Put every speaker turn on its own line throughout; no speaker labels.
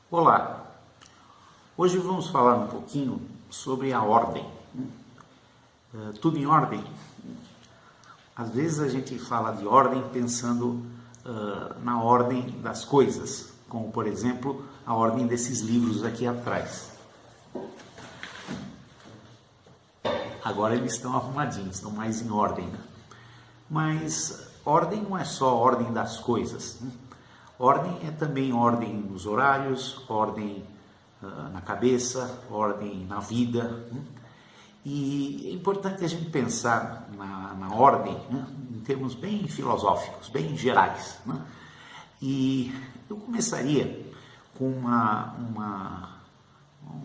Olá, hoje vamos falar um pouquinho sobre a ordem. Tudo em ordem? Às vezes a gente fala de ordem pensando na ordem das coisas, como por exemplo a ordem desses livros aqui atrás. Agora eles estão arrumadinhos, estão mais em ordem, né? Mas ordem não é só ordem das coisas, né? Ordem é também ordem nos horários, ordem na cabeça, ordem na vida, né? E é importante a gente pensar na ordem, né, em termos bem filosóficos, bem gerais, né? E eu começaria com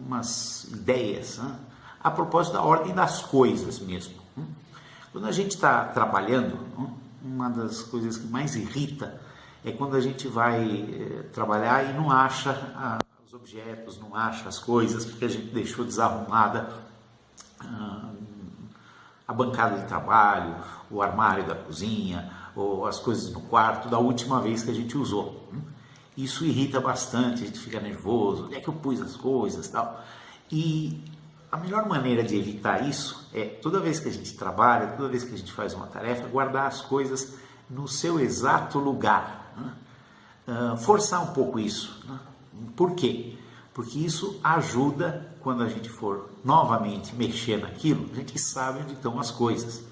umas ideias, né, a propósito da ordem das coisas mesmo, né? Quando a gente está trabalhando, né, uma das coisas que mais irrita é quando a gente vai trabalhar e não acha os objetos, não acha as coisas, porque a gente deixou desarrumada a bancada de trabalho, o armário da cozinha, ou as coisas no quarto da última vez que a gente usou. Isso irrita bastante, a gente fica nervoso, onde é que eu pus as coisas, tal. E a melhor maneira de evitar isso é, toda vez que a gente trabalha, toda vez que a gente faz uma tarefa, guardar as coisas no seu exato lugar, né? Forçar um pouco isso, né? Por quê? Porque isso ajuda, quando a gente for novamente mexer naquilo, a gente sabe onde estão as coisas.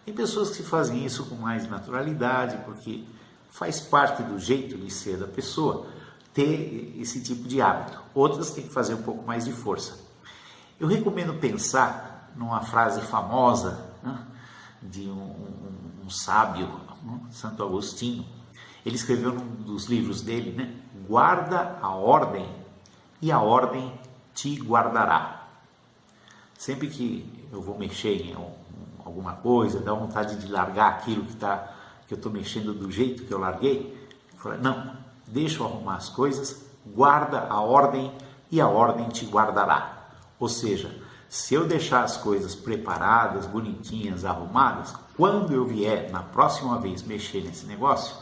Tem pessoas que fazem isso com mais naturalidade, porque faz parte do jeito de ser da pessoa ter esse tipo de hábito. Outras têm que fazer um pouco mais de força. Eu recomendo pensar numa frase famosa, né, de um sábio, né, Santo Agostinho. Ele escreveu num dos livros dele, né, guarda a ordem e a ordem te guardará. Sempre que eu vou mexer em alguma coisa, dá vontade de largar aquilo que eu estou mexendo do jeito que eu larguei, eu falo, não, deixa eu arrumar as coisas, guarda a ordem e a ordem te guardará. Ou seja, se eu deixar as coisas preparadas, bonitinhas, arrumadas, quando eu vier na próxima vez mexer nesse negócio,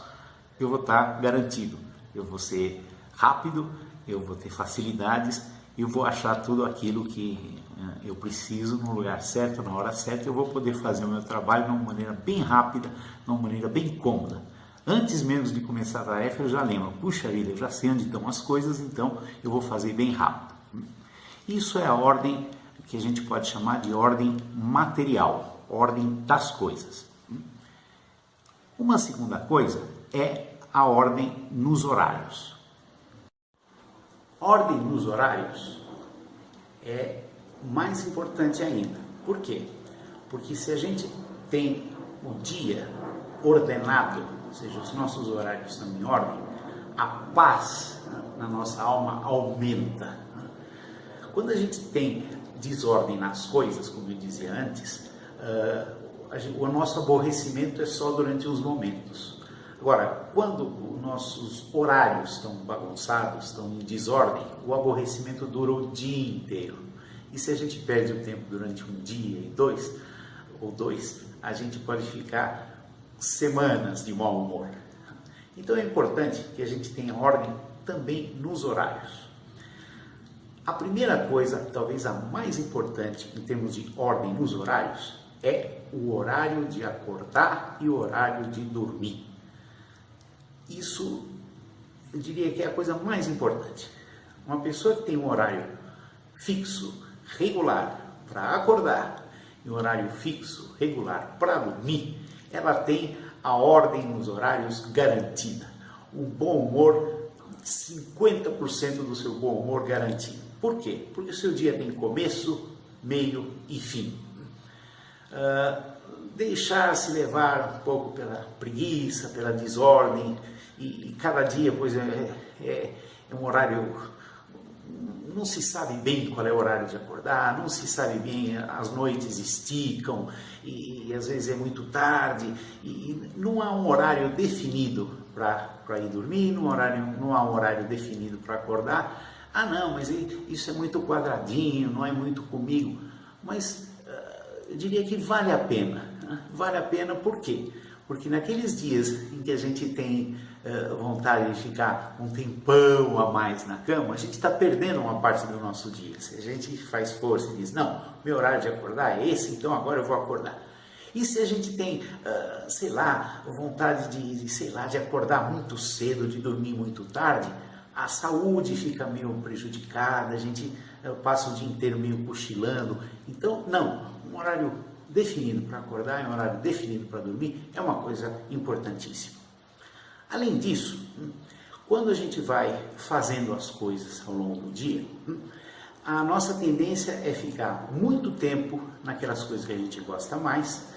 eu vou estar garantido, eu vou ser rápido, eu vou ter facilidades, eu vou achar tudo aquilo que eu preciso no lugar certo, na hora certa, eu vou poder fazer o meu trabalho de uma maneira bem rápida, de uma maneira bem cômoda. Antes mesmo de começar a tarefa, eu já lembro, puxa vida, eu já sei onde estão as coisas, então eu vou fazer bem rápido. Isso é a ordem que a gente pode chamar de ordem material, ordem das coisas. Uma segunda coisa é a ordem nos horários. Ordem nos horários é mais importante ainda. Por quê? Porque se a gente tem o dia ordenado, ou seja, os nossos horários estão em ordem, a paz na nossa alma aumenta. Quando a gente tem desordem nas coisas, como eu dizia antes, o nosso aborrecimento é só durante uns momentos. Agora, quando os nossos horários estão bagunçados, estão em desordem, o aborrecimento dura o dia inteiro. E se a gente perde o tempo durante um dia e dois, a gente pode ficar semanas de mau humor. Então é importante que a gente tenha ordem também nos horários. A primeira coisa, talvez a mais importante em termos de ordem nos horários, é o horário de acordar e o horário de dormir. Isso, eu diria que é a coisa mais importante. Uma pessoa que tem um horário fixo, regular, para acordar, e um horário fixo, regular, para dormir, ela tem a ordem nos horários garantida. O bom humor, 50% do seu bom humor garantido. Por quê? Porque o seu dia tem começo, meio e fim. Deixar-se levar um pouco pela preguiça, pela desordem, e cada dia, pois é um horário, não se sabe bem qual é o horário de acordar, não se sabe bem, as noites esticam, e às vezes é muito tarde, e não há um horário definido para ir dormir, não há um horário definido para acordar. Ah não, mas isso é muito quadradinho, não é muito comigo, mas eu diria que vale a pena. Vale a pena por quê? Porque naqueles dias em que a gente tem vontade de ficar um tempão a mais na cama, a gente está perdendo uma parte do nosso dia. Se a gente faz força e diz, não, meu horário de acordar é esse, então agora eu vou acordar. E se a gente tem, sei lá, vontade de acordar muito cedo, de dormir muito tarde, a saúde fica meio prejudicada, a gente passa o dia inteiro meio cochilando. Então, não, um horário definido para acordar e um horário definido para dormir é uma coisa importantíssima. Além disso, quando a gente vai fazendo as coisas ao longo do dia, a nossa tendência é ficar muito tempo naquelas coisas que a gente gosta mais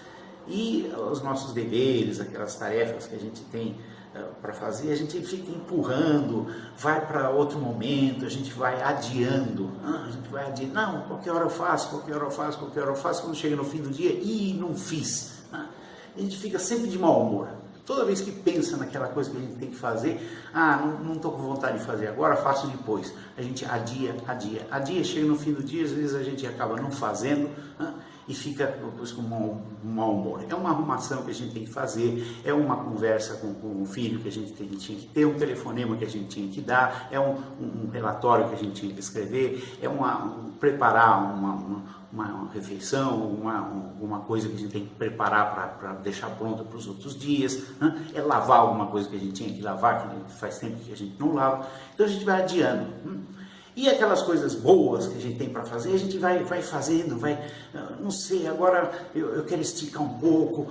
e os nossos deveres, aquelas tarefas que a gente tem para fazer, a gente fica empurrando, vai para outro momento, a gente vai adiando, não, qualquer hora eu faço, quando chega no fim do dia, não fiz. A gente fica sempre de mau humor. Toda vez que pensa naquela coisa que a gente tem que fazer, não estou com vontade de fazer agora, faço depois. A gente adia, chega no fim do dia, às vezes a gente acaba não fazendo e fica depois com um mau humor. É uma arrumação que a gente tem que fazer, é uma conversa com o filho que a gente tinha que ter, um telefonema que a gente tinha que dar, é um relatório que a gente tinha que escrever, é preparar uma refeição, uma coisa que a gente tem que preparar para deixar pronta para os outros dias, é lavar alguma coisa que a gente tinha que lavar, que faz tempo que a gente não lava, então a gente vai adiando. E aquelas coisas boas que a gente tem para fazer, a gente vai fazendo, não sei, agora eu quero esticar um pouco,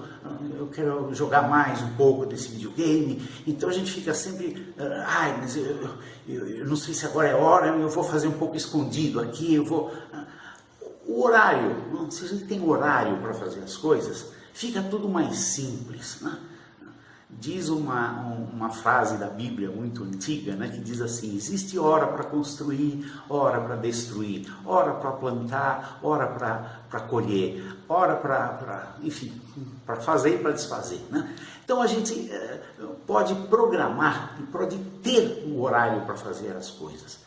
eu quero jogar mais um pouco desse videogame, então a gente fica sempre, mas eu não sei se agora é hora, eu vou fazer um pouco escondido aqui, O horário, se a gente tem horário para fazer as coisas, fica tudo mais simples, né? Diz uma frase da Bíblia muito antiga, né, que diz assim, existe hora para construir, hora para destruir, hora para plantar, hora para colher, hora para fazer e para desfazer, né? Então a gente pode programar e pode ter um horário para fazer as coisas.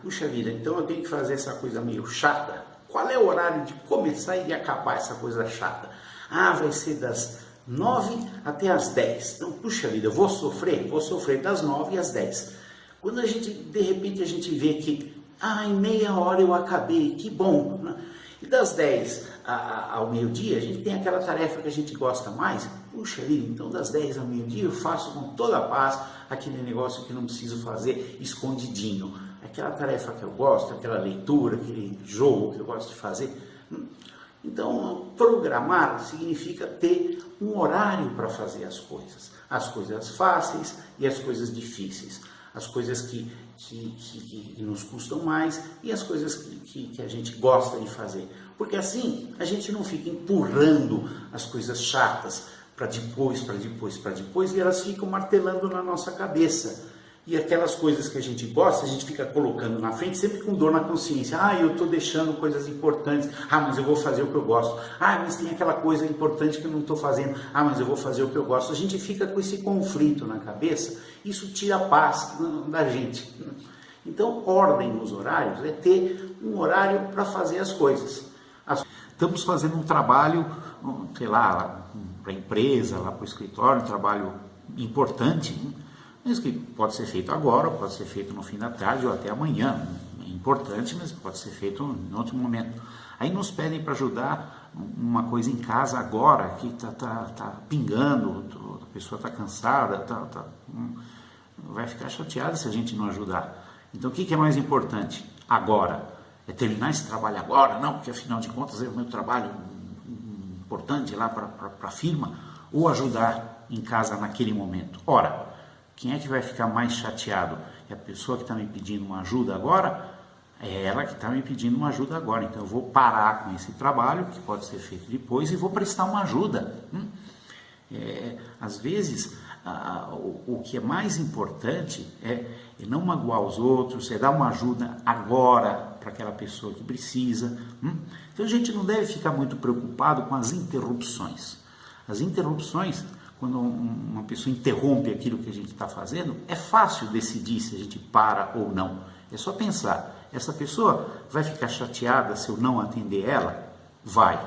Puxa vida, então eu tenho que fazer essa coisa meio chata. Qual é o horário de começar e de acabar essa coisa chata? Vai ser das 9 até as 10. Então, puxa vida, eu vou sofrer das 9 às 10. Quando de repente a gente vê que, em meia hora eu acabei, que bom, né? E das 10 ao meio-dia, a gente tem aquela tarefa que a gente gosta mais. Puxa vida, então das 10 ao meio-dia eu faço com toda a paz aquele negócio que não preciso fazer escondidinho. Aquela tarefa que eu gosto, aquela leitura, aquele jogo que eu gosto de fazer. Então, programar significa ter um horário para fazer as coisas fáceis e as coisas difíceis, as coisas que nos custam mais e as coisas que a gente gosta de fazer, porque assim a gente não fica empurrando as coisas chatas para depois, e elas ficam martelando na nossa cabeça. E aquelas coisas que a gente gosta, a gente fica colocando na frente, sempre com dor na consciência. Eu estou deixando coisas importantes. Mas eu vou fazer o que eu gosto. Mas tem aquela coisa importante que eu não estou fazendo. Mas eu vou fazer o que eu gosto. A gente fica com esse conflito na cabeça. Isso tira a paz da gente. Então, ordem nos horários é ter um horário para fazer as coisas. Estamos fazendo um trabalho, sei lá, para a empresa, lá para o escritório, um trabalho importante, mas que pode ser feito agora, pode ser feito no fim da tarde ou até amanhã. É importante, mas pode ser feito em outro momento. Aí nos pedem para ajudar uma coisa em casa agora, que tá pingando, a pessoa está cansada, vai ficar chateada se a gente não ajudar. Então o que é mais importante agora? É terminar esse trabalho agora? Não, porque afinal de contas é o meu trabalho importante lá para a firma, ou ajudar em casa naquele momento. Ora, quem é que vai ficar mais chateado? É a pessoa que está me pedindo uma ajuda agora? É ela que está me pedindo uma ajuda agora. Então eu vou parar com esse trabalho, que pode ser feito depois, e vou prestar uma ajuda. Às vezes, o que é mais importante é não magoar os outros, é dar uma ajuda agora para aquela pessoa que precisa. Então a gente não deve ficar muito preocupado com as interrupções. As interrupções, quando uma pessoa interrompe aquilo que a gente está fazendo, é fácil decidir se a gente para ou não. É só pensar, essa pessoa vai ficar chateada se eu não atender ela? Vai.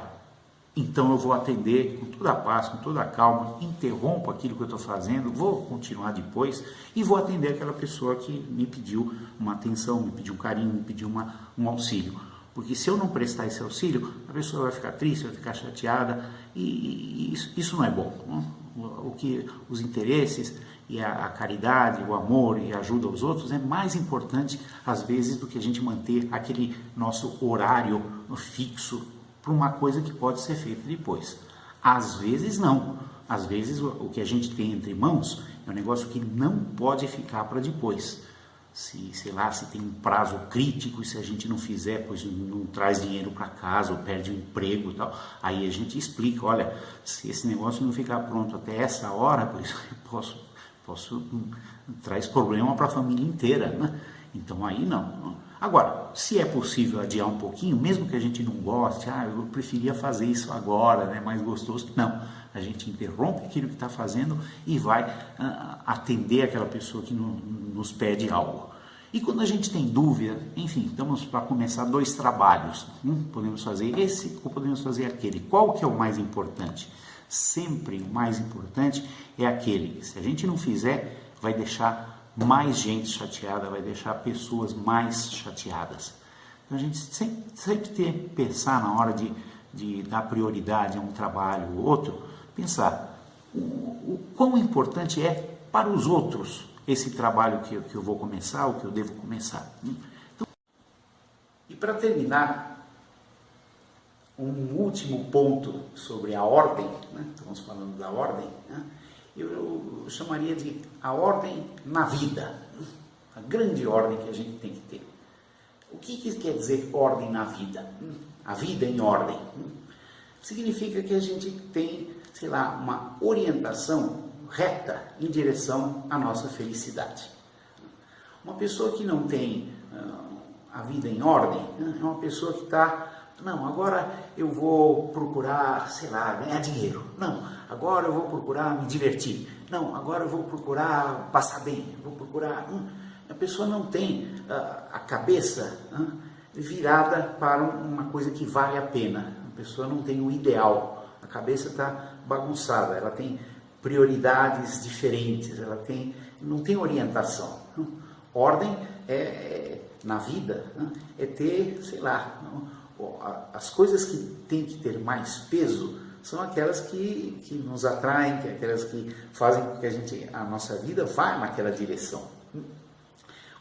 então eu vou atender com toda a paz, com toda a calma, interrompo aquilo que eu estou fazendo, vou continuar depois e vou atender aquela pessoa que me pediu uma atenção, me pediu um carinho, me pediu um auxílio. Porque se eu não prestar esse auxílio, a pessoa vai ficar triste, vai ficar chateada e isso não é bom. O que os interesses e a caridade, o amor e a ajuda aos outros é mais importante às vezes do que a gente manter aquele nosso horário fixo para uma coisa que pode ser feita depois. Às vezes não. Às vezes o que a gente tem entre mãos é um negócio que não pode ficar para depois. Se, sei lá, se tem um prazo crítico e se a gente não fizer, pois não traz dinheiro para casa ou perde o emprego e tal, aí a gente explica, olha, se esse negócio não ficar pronto até essa hora, pois posso traz problema para a família inteira, né? Então aí não. Agora, se é possível adiar um pouquinho, mesmo que a gente não goste, eu preferia fazer isso agora, né, mais gostoso, não. A gente interrompe aquilo que está fazendo e vai atender aquela pessoa que nos pede algo. E quando a gente tem dúvida, enfim, estamos para começar 2 trabalhos. Podemos fazer esse ou podemos fazer aquele. Qual que é o mais importante? Sempre o mais importante é aquele. Se a gente não fizer, vai deixar mais gente chateada, vai deixar pessoas mais chateadas. Então a gente sempre tem que pensar na hora de dar prioridade a um trabalho ou outro, pensar o quão importante é para os outros esse trabalho que eu vou começar, o que eu devo começar. Então, e para terminar, um último ponto sobre a ordem, né? Estamos falando da ordem, né? Eu chamaria de a ordem na vida, a grande ordem que a gente tem que ter. O que quer dizer ordem na vida? A vida em ordem. Significa que a gente tem, sei lá, uma orientação reta em direção à nossa felicidade. Uma pessoa que não tem a vida em ordem é uma pessoa que está, não, agora eu vou procurar, sei lá, ganhar dinheiro. Não, agora eu vou procurar me divertir. Não, agora eu vou procurar passar bem. Vou procurar... A pessoa não tem a cabeça virada para uma coisa que vale a pena. A pessoa não tem o ideal. A cabeça está bagunçada. Ela tem prioridades diferentes. Ela não tem orientação. Ordem na vida é ter, sei lá... As coisas que têm que ter mais peso são aquelas que nos atraem, aquelas que fazem com que a nossa vida vá naquela direção.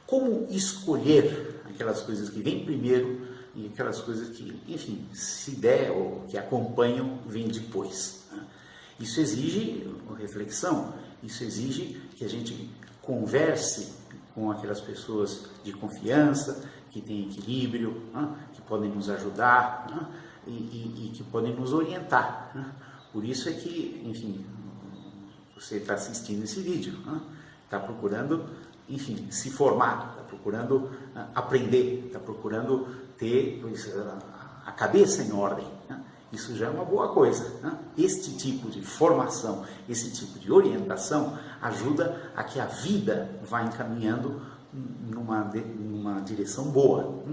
Como escolher aquelas coisas que vêm primeiro e aquelas coisas que, enfim, se der ou que acompanham, vêm depois. Isso exige reflexão, isso exige que a gente converse com aquelas pessoas de confiança, que têm equilíbrio, que podem nos ajudar e que podem nos orientar. Por isso é que, enfim, você está assistindo esse vídeo, está procurando, enfim, se formar, está procurando aprender, está procurando ter a cabeça em ordem. Isso já é uma boa coisa. Este tipo de formação, esse tipo de orientação ajuda a que a vida vá encaminhando numa direção boa.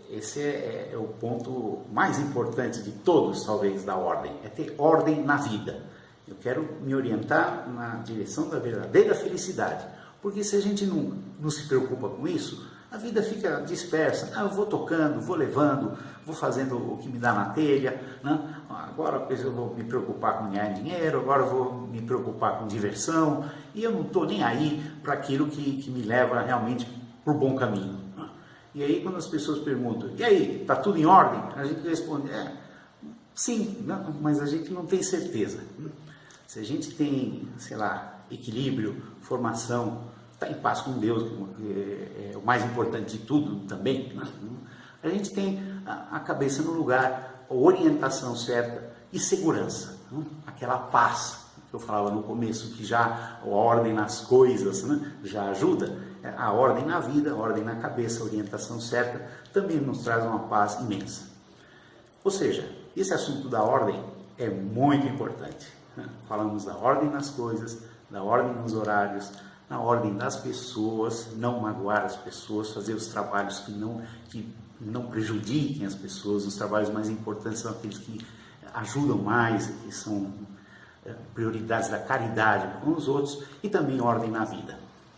Esse é o ponto mais importante de todos, talvez, da ordem, é ter ordem na vida. Eu quero me orientar na direção da verdadeira felicidade, porque se a gente não se preocupa com isso, a vida fica dispersa. Eu vou tocando, vou levando, vou fazendo o que me dá na telha, né? Agora eu vou me preocupar com ganhar dinheiro, agora eu vou me preocupar com diversão, e eu não estou nem aí para aquilo que me leva realmente para o bom caminho. E aí quando as pessoas perguntam, e aí, está tudo em ordem? A gente responde, sim, mas a gente não tem certeza. Se a gente tem, sei lá, equilíbrio, formação, está em paz com Deus, que é o mais importante de tudo também, né? A gente tem a cabeça no lugar, a orientação certa e segurança, né? Aquela paz que eu falava no começo, que já a ordem nas coisas, né, já ajuda. A ordem na vida, a ordem na cabeça, a orientação certa também nos traz uma paz imensa. Ou seja, esse assunto da ordem é muito importante, né? Falamos da ordem nas coisas, da ordem nos horários, na ordem das pessoas, não magoar as pessoas, fazer os trabalhos que não prejudiquem as pessoas. Os trabalhos mais importantes são aqueles que ajudam mais, que são prioridades da caridade com os outros, e também ordem na vida.